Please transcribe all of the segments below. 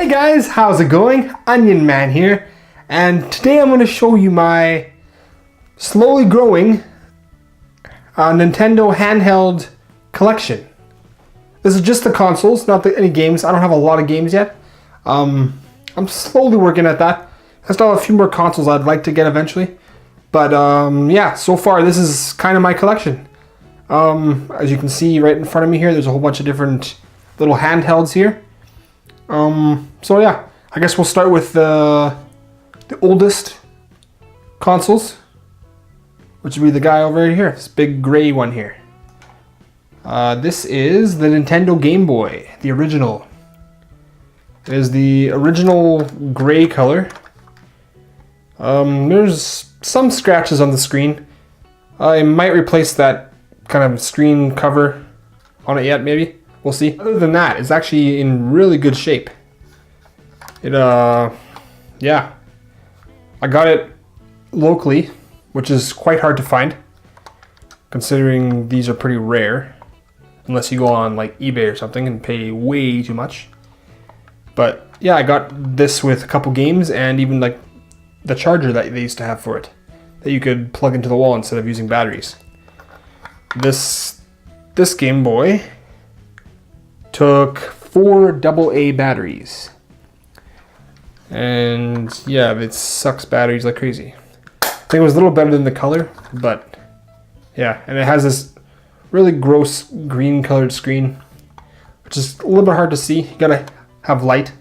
Hey guys, how's it going? Onion Man here, and today I'm going to show you my slowly growing Nintendo Handheld collection. This is just the consoles, not any games. I don't have a lot of games yet. I'm slowly working at that. I still have a few more consoles I'd like to get eventually. But yeah, so far this is kind of my collection. As you can see right in front of me here, there's a whole bunch of different little handhelds here. So yeah, I guess we'll start with the oldest consoles, which would be the guy over here, this big gray one here. This is the Nintendo Game Boy, the original. It is the original gray color. There's some scratches on the screen. I might replace that kind of screen cover on it yet, maybe. We'll see. Other than that, it's actually in really good shape. Yeah. I got it locally, which is quite hard to find, considering these are pretty rare, unless you go on like eBay or something and pay way too much. But yeah, I got this with a couple games and even like the charger that they used to have for it, that you could plug into the wall instead of using batteries. This Game Boy took 4 AA batteries, and yeah, it sucks batteries like crazy. I think it was a little better than the color, but yeah, and it has this really gross green colored screen, which is a little bit hard to see. You gotta have light.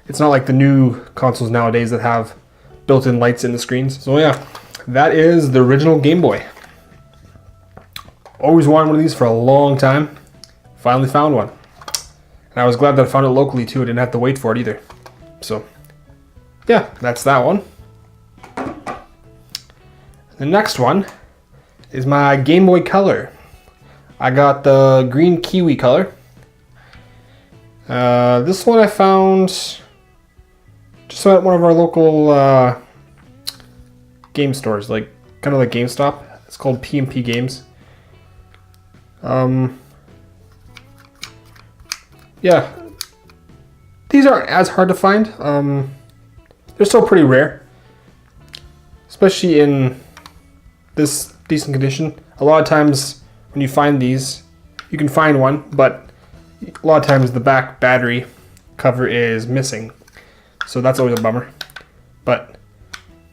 It's not like the new consoles nowadays that have built-in lights in the screens. So yeah, that is the original Game Boy. Always wanted one of these for a long time. Finally found one. And I was glad that I found it locally too. I didn't have to wait for it either. So yeah, that's that one. The next one is my Game Boy Color. I got the green kiwi color. This one I found just at one of our local game stores, like kind of like GameStop. It's called P&P Games. Yeah, these aren't as hard to find. They're still pretty rare, especially in this decent condition. A lot of times when you find these, you can find one, but a lot of times the back battery cover is missing, so that's always a bummer. But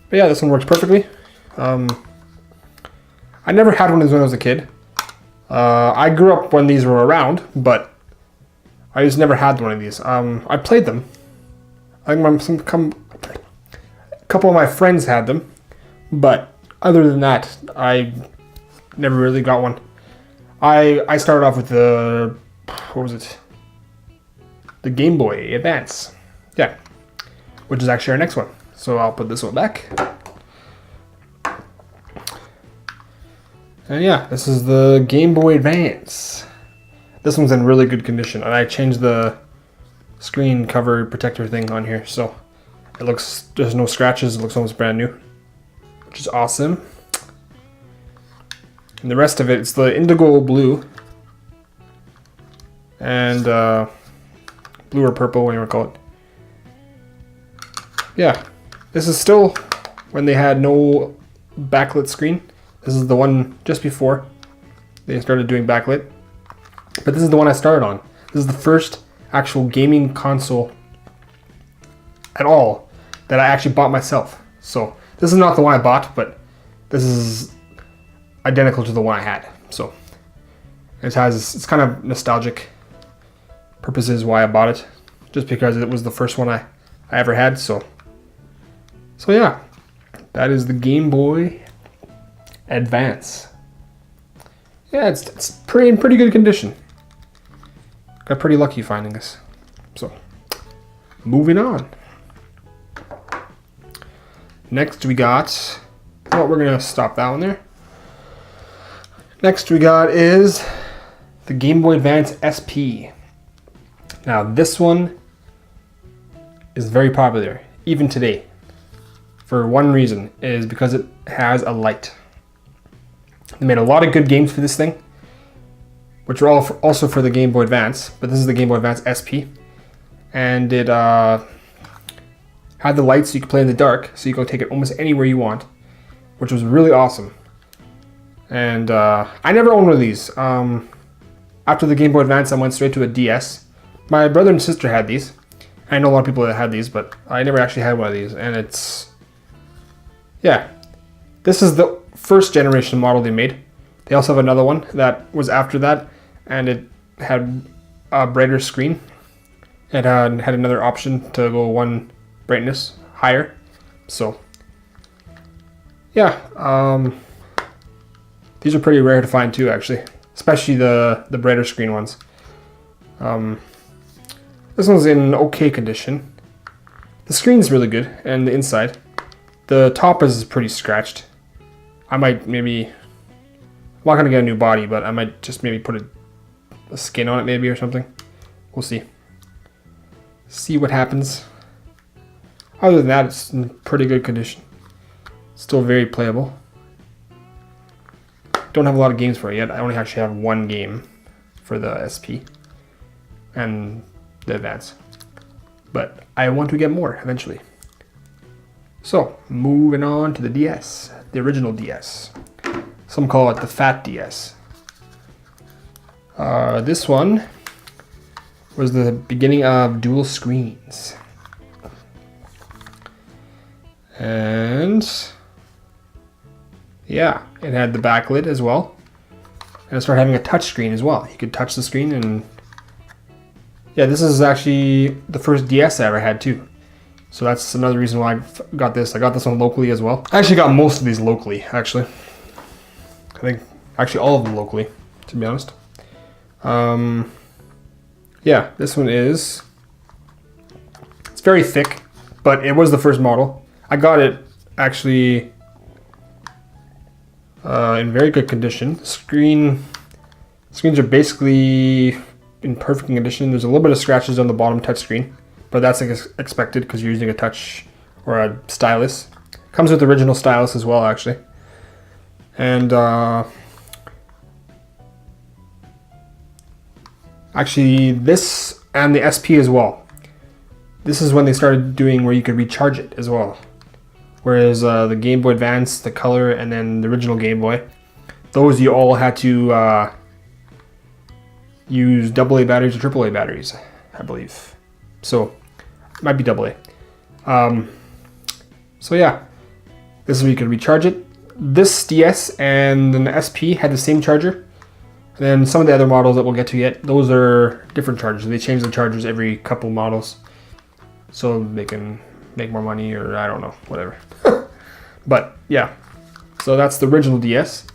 yeah, this one works perfectly. I never had one of these when I was a kid. I grew up when these were around, but I just never had one of these. I played them. I think a couple of my friends had them, but other than that, I never really got one. I started off with the, what was it? The Game Boy Advance. Yeah, which is actually our next one. So I'll put this one back. And yeah, this is the Game Boy Advance. This one's in really good condition, and I changed the screen cover protector thing on here, so it looks, there's no scratches, it looks almost brand new, which is awesome. And the rest of it, it's the indigo blue, and blue or purple, whatever you want to call it. Yeah, this is still when they had no backlit screen. This is the one just before they started doing backlit. But this is the one I started on. This is the first actual gaming console at all that I actually bought myself. So this is not the one I bought, but this is identical to the one I had. So it's kind of nostalgic purposes why I bought it, just because it was the first one I ever had. So yeah, that is the Game Boy Advance. Yeah, it's in pretty good condition. Got pretty lucky finding this. So, moving on. Next we got, well, we're gonna stop that one there. Next we got is the Game Boy Advance SP. Now this one is very popular, even today. For one reason, is because it has a light. They made a lot of good games for this thing, which are all also for the Game Boy Advance, but this is the Game Boy Advance SP. and it had the lights so you could play in the dark, so you could take it almost anywhere you want, which was really awesome. And I never owned one of these. After the Game Boy Advance, I went straight to a DS. My brother and sister had these. I know a lot of people that had these, but I never actually had one of these. And it's, yeah, this is the first generation model they made. They also have another one that was after that, and it had a brighter screen. It had another option to go one brightness higher. So, yeah, these are pretty rare to find too, actually, especially the brighter screen ones. This one's in okay condition. The screen's really good, and the inside. The top is pretty scratched. I might maybe, I'm not gonna get a new body, but I might just maybe put a skin on it maybe or something. We'll see. See what happens. Other than that, it's in pretty good condition. Still very playable. Don't have a lot of games for it yet. I only actually have one game for the SP and the Advance. But I want to get more eventually. So, moving on to the DS. The original DS. Some call it the Fat DS. This one was the beginning of dual screens. And yeah, it had the backlit as well. And it started having a touch screen as well. You could touch the screen, and yeah, this is actually the first DS I ever had too. So that's another reason why I got this. I got this one locally as well. I actually got most of these locally, actually. I think actually all of them locally, to be honest. Yeah, this one is, it's very thick, but it was the first model. I got it actually in very good condition. Screens are basically in perfect condition. There's a little bit of scratches on the bottom touch screen, but that's expected because you're using a touch or a stylus. Comes with the original stylus as well, actually. And actually this and the SP as well. This is when they started doing where you could recharge it as well. Whereas the Game Boy Advance, the Color, and then the original Game Boy, those you all had to use AA batteries or AAA batteries, I believe. So, it might be AA. So yeah, this is where you could recharge it. This DS and then the SP had the same charger. And then some of the other models that we'll get to yet, those are different chargers. They change the chargers every couple models, so they can make more money, or I don't know, whatever. But yeah, so that's the original DS.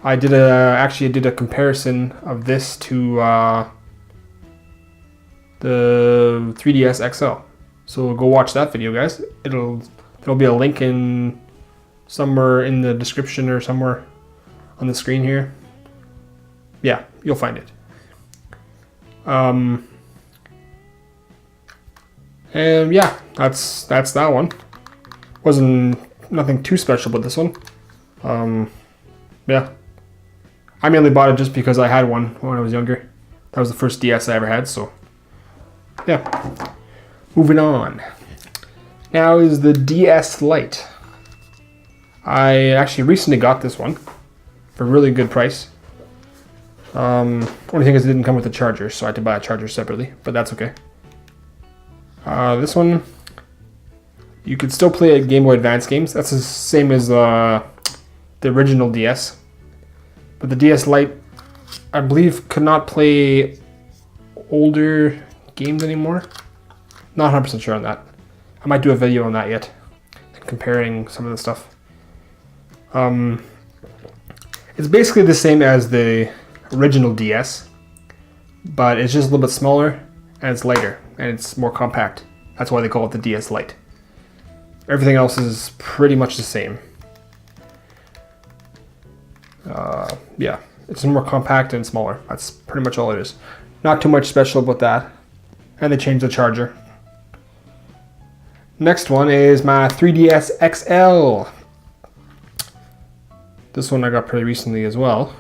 I did a comparison of this to the 3DS XL. So go watch that video, guys. There'll be a link in somewhere in the description or somewhere on the screen here. Yeah, you'll find it. And yeah, that's that one. Wasn't nothing too special about this one. Yeah, I mainly bought it just because I had one when I was younger. That was the first DS I ever had, so yeah. Moving on. Now is the DS Lite. I actually recently got this one for a really good price. Only thing is it didn't come with a charger, so I had to buy a charger separately, but that's okay. This one, you could still play Game Boy Advance games. That's the same as the original DS. But the DS Lite, I believe, could not play older games anymore. Not 100% sure on that. I might do a video on that yet, comparing some of the stuff. It's basically the same as the original DS, but it's just a little bit smaller and it's lighter and it's more compact. That's why they call it the DS Lite. Everything else is pretty much the same. Yeah, it's more compact and smaller. That's pretty much all it is. Not too much special about that. And they changed the charger. Next one is my 3DS XL. This one I got pretty recently as well.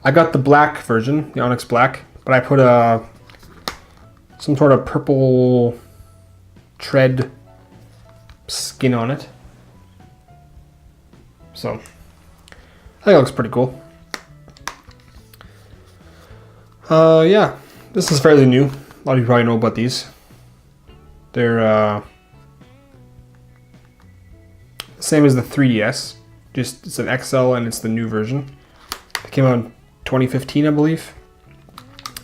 I got the black version, the Onyx Black, but I put a some sort of purple tread skin on it. So I think it looks pretty cool. Yeah, this is fairly new. A lot of you probably know about these. They're same as the 3DS, just it's an XL and it's the new version. It came out in 2015, I believe.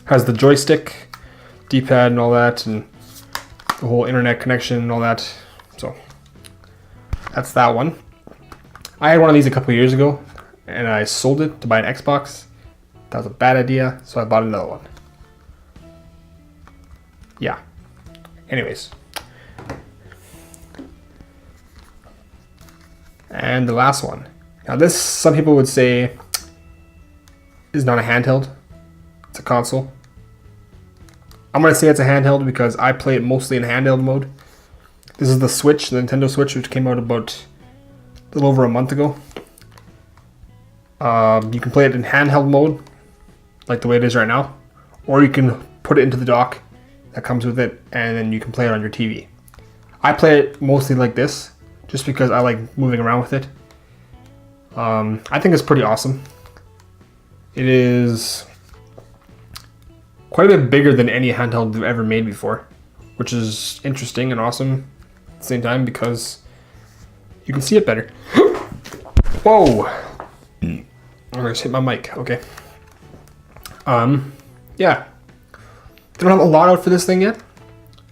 Has the joystick, D-pad and all that, and the whole internet connection and all that. So that's that one. I had one of these a couple years ago and I sold it to buy an Xbox. That was a bad idea, so I bought another one. Yeah. Anyways. And the last one. Now this, some people would say, is not a handheld. It's a console. I'm going to say it's a handheld because I play it mostly in handheld mode. This is the Switch, the Nintendo Switch, which came out about a little over a month ago. You can play it in handheld mode, like the way it is right now. Or you can put it into the dock that comes with it, and then you can play it on your TV. I play it mostly like this, just because I like moving around with it. I think it's pretty awesome. It is quite a bit bigger than any handheld they've ever made before, which is interesting and awesome at the same time because you can see it better. Whoa! I just hit my mic. Okay. Yeah. They don't have a lot out for this thing yet.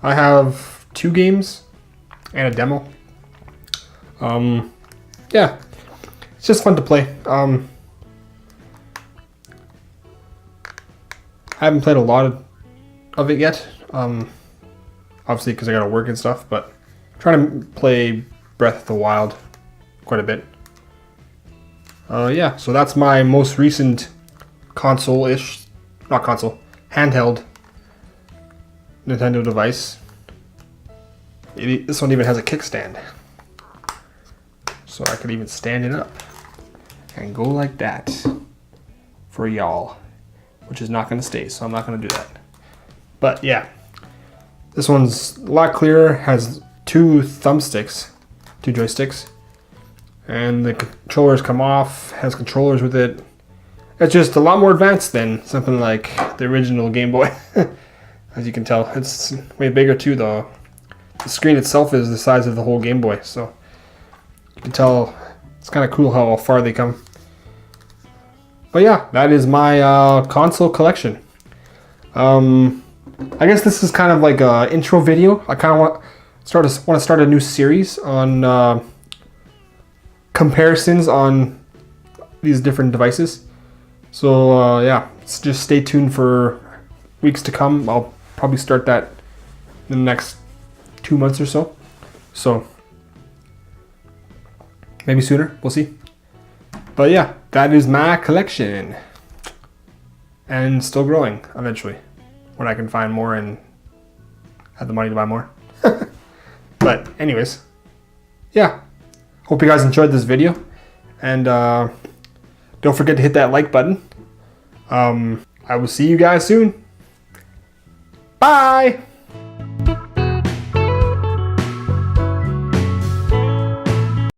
I have 2 games and a demo. Yeah, it's just fun to play. I haven't played a lot of it yet, obviously because I gotta work and stuff, but I'm trying to play Breath of the Wild quite a bit. Yeah, so that's my most recent console-ish, not console, handheld Nintendo device. This one even has a kickstand. So I could even stand it up and go like that for y'all, which is not going to stay, so I'm not going to do that. But yeah, this one's a lot clearer, has 2 thumbsticks, 2 joysticks, and the controllers come off, has controllers with it. It's just a lot more advanced than something like the original Game Boy. As you can tell, it's way bigger too though. The screen itself is the size of the whole Game Boy, so you can tell it's kind of cool how far they come. But yeah, that is my console collection. I guess this is kind of like an intro video. I kind of want to start a new series on comparisons on these different devices. So yeah, just stay tuned for weeks to come. I'll probably start that in the next 2 months or so. So maybe sooner, we'll see. But yeah, that is my collection. And still growing eventually, when I can find more and have the money to buy more. But anyways, yeah. Hope you guys enjoyed this video. And don't forget to hit that like button. I will see you guys soon. Bye!